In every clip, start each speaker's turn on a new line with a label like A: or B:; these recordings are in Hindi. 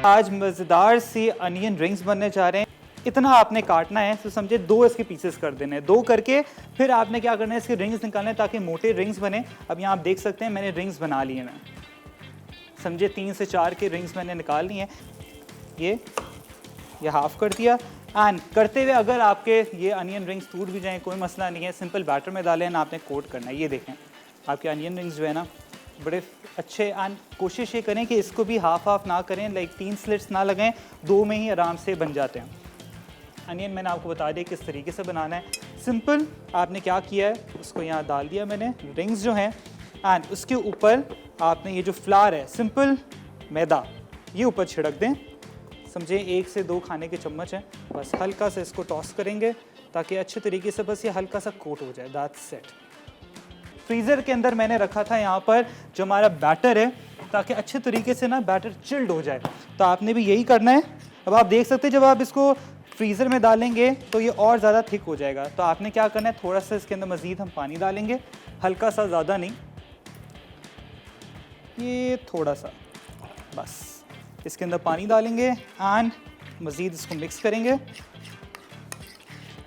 A: आज मज़ेदार सी अनियन रिंग्स बनने जा रहे हैं। इतना आपने काटना है तो समझे 2 इसके पीसेस कर देने हैं। 2 करके फिर आपने क्या करना है, इसके रिंग्स निकालने हैं ताकि मोटे रिंग्स बने। अब यहाँ आप देख सकते हैं मैंने रिंग्स बना लिए हैं, समझे 3 से 4 के रिंग्स मैंने निकाल लिए हैं। ये हाफ कर दिया। एंड करते हुए अगर आपके ये अनियन रिंग्स टूट भी जाएँ कोई मसला नहीं है, सिंपल बैटर में डालें ना, आपने कोट करना है। ये देखें आपके अनियन रिंग्स जो है ना बड़े अच्छे। एंड कोशिश ये करें कि इसको भी हाफ हाफ ना करें, लाइक 3 स्लिट्स ना लगाएं, 2 में ही आराम से बन जाते हैं। अनियन मैंने आपको बता दिया किस तरीके से बनाना है। सिंपल आपने क्या किया है, उसको यहाँ डाल दिया मैंने रिंग्स जो हैं, एंड उसके ऊपर आपने ये जो फ्लावर है सिंपल मैदा ये ऊपर छिड़क दें। समझे 1 से 2 खाने के चम्मच हैं, बस हल्का सा इसको टॉस करेंगे ताकि अच्छे तरीके से बस ये हल्का सा कोट हो जाए। That's set. फ्रीज़र के अंदर मैंने रखा था यहाँ पर जो हमारा बैटर है, ताकि अच्छे तरीके से ना बैटर चिल्ड हो जाए। तो आपने भी यही करना है। अब आप देख सकते हैं जब आप इसको फ्रीज़र में डालेंगे तो ये और ज़्यादा थिक हो जाएगा। तो आपने क्या करना है, थोड़ा सा इसके अंदर मज़ीद हम पानी डालेंगे, हल्का सा, ज़्यादा नहीं, ये थोड़ा सा बस इसके अंदर पानी डालेंगे एंड मज़ीद इसको मिक्स करेंगे।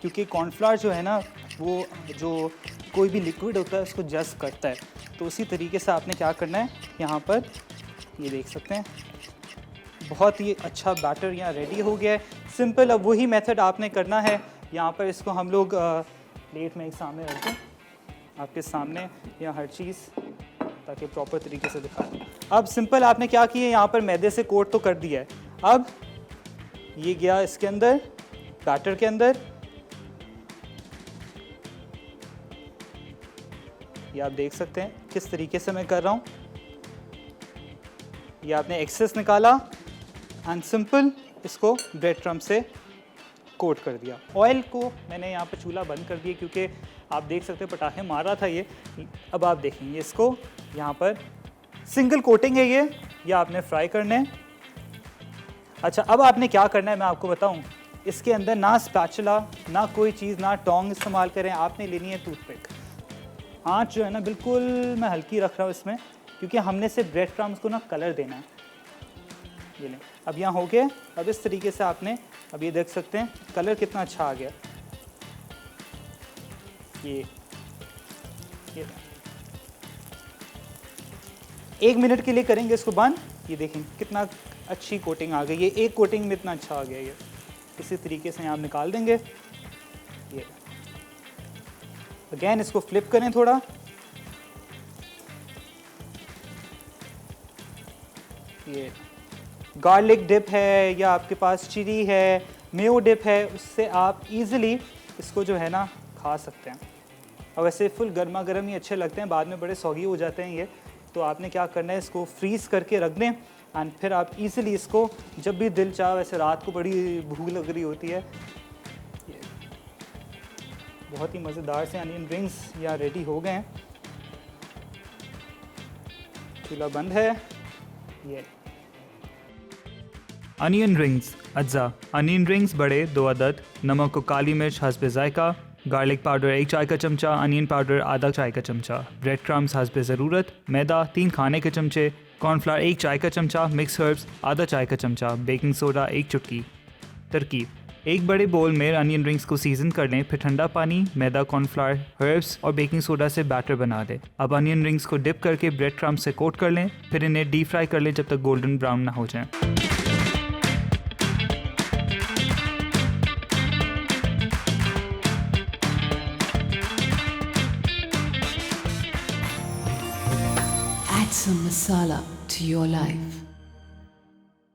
A: क्योंकि कॉर्नफ्लावर जो है ना वो जो कोई भी लिक्विड होता है उसको जज़्ब करता है, तो उसी तरीके से आपने क्या करना है, यहाँ पर ये देख सकते हैं बहुत ही अच्छा बैटर यहाँ रेडी हो गया है। सिंपल अब वही मेथड आपने करना है। यहाँ पर इसको हम लोग प्लेट में एक सामने रख दें, आपके सामने यहाँ हर चीज़, ताकि प्रॉपर तरीके से दिखा दें। अब सिंपल आपने क्या किया, यहाँ पर मैदे से कोट तो कर दिया है। अब ये गया इसके अंदर बैटर के अंदर, ये आप देख सकते हैं किस तरीके से मैं कर रहा हूँ। ये आपने एक्सेस निकाला एंड सिंपल इसको ब्रेड क्रम्ब से कोट कर दिया। ऑयल को मैंने यहाँ पर चूल्हा बंद कर दिया क्योंकि आप देख सकते हैं पटाखे मार रहा था ये। अब आप देखेंगे इसको यहाँ पर सिंगल कोटिंग है ये आपने फ्राई करना है। अच्छा अब आपने क्या करना है मैं आपको बताऊँ। इसके अंदर ना स्पैचुला ना कोई चीज़ ना टोंग इस्तेमाल करें, आपने लेनी है टूथपिक। आँच जो है ना बिल्कुल मैं हल्की रख रहा हूँ इसमें, क्योंकि हमने सिर्फ ब्रेड क्रम्स को ना कलर देना है। ये लें, अब यहाँ हो गया। अब इस तरीके से आपने, अब ये देख सकते हैं कलर कितना अच्छा आ गया। ये 1 मिनट के लिए करेंगे इसको बंद। ये देखें कितना अच्छी कोटिंग आ गई, ये एक कोटिंग में इतना अच्छा आ गया। ये इसी तरीके से आप निकाल देंगे। ये अगेन इसको फ्लिप करें थोड़ा, ये गार्लिक डिप है या आपके पास चिली है, मेयो डिप है, उससे आप इजीली इसको जो है ना खा सकते हैं। और वैसे फुल गर्मा गर्म ही अच्छे लगते हैं, बाद में बड़े सौगी हो जाते हैं ये। तो आपने क्या करना है, इसको फ्रीज़ करके रख दें एंड फिर आप इजीली इसको जब भी दिल चाहे, वैसे रात को बड़ी भूख लग रही होती है, ये बहुत ही मज़ेदार से अनियन रिंग्स यहाँ रेडी हो गए हैं। चूल्हा बंद है। ये
B: अनियन रिंग्स अज्जा। अनियन रिंग्स बड़े 2 अदद, नमक और काली मिर्च हस्बे जायका, गार्लिक पाउडर 1 चाय का चमचा, अनियन पाउडर आधा चाय का चमचा, ब्रेड क्रम्स हस्बे ज़रूरत, मैदा 3 खाने के चमचे, कॉर्नफ्लावर 1 चाय का चमचा, मिक्स हर्ब्स आधा चाय का चमचा, बेकिंग सोडा 1 चुटकी। तरकीब: एक बड़े बोल में अनियन रिंग्स को सीजन कर लें, फिर ठंडा पानी, मैदा, कॉर्नफ्लावर, हर्ब्स और बेकिंग सोडा से बैटर बना दें। अब अनियन रिंग्स को डिप करके ब्रेड क्रम्स से कोट कर लें, फिर इन्हें डीप फ्राई कर लें जब तक गोल्डन ब्राउन ना हो जाएं।
C: Add some masala to your life.